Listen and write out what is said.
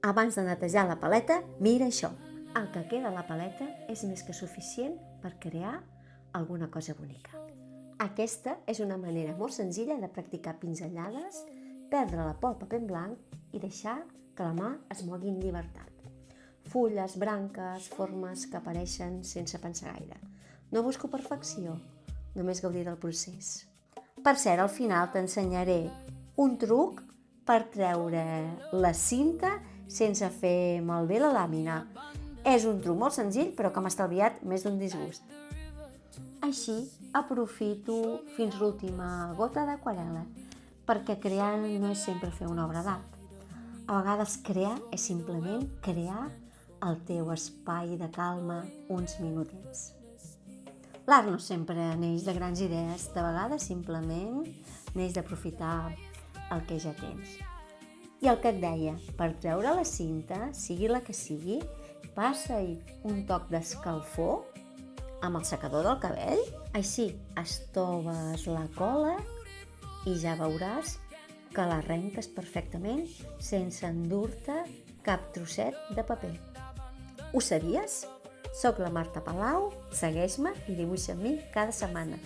Abans de netejar la paleta, mira això. El que queda a la paleta és més que suficient per crear alguna cosa bonica. Aquesta és una manera molt senzilla de practicar pinzellades, perdre la por al paper en blanc i deixar que la mà es mogui en llibertat. Fulles, branques, formes que apareixen sense pensar gaire. No busco perfecció, només gaudir del procés. Per cert, al final t'ensenyaré un truc per treure la cinta sense fer malbé la làmina. És un truc molt senzill, però que m'ha estalviat més d'un disgust. Així aprofito fins l'última gota d'aquarel·la, perquè crear no és sempre fer una obra d'art. A vegades crear és simplement crear el teu espai de calma uns minutets. L'art no sempre neix de grans idees, de vegades simplement neix d'aprofitar el que ja tens. I el que et deia, per treure la cinta, sigui la que sigui, passa-hi un toc d'escalfor amb el secador del cabell, així estoves la cola i ja veuràs que la rentes perfectament sense endur-te cap trosset de paper. Ho sabies? Soc la Marta Palau, segueix-me i dibuixa amb mi cada setmana.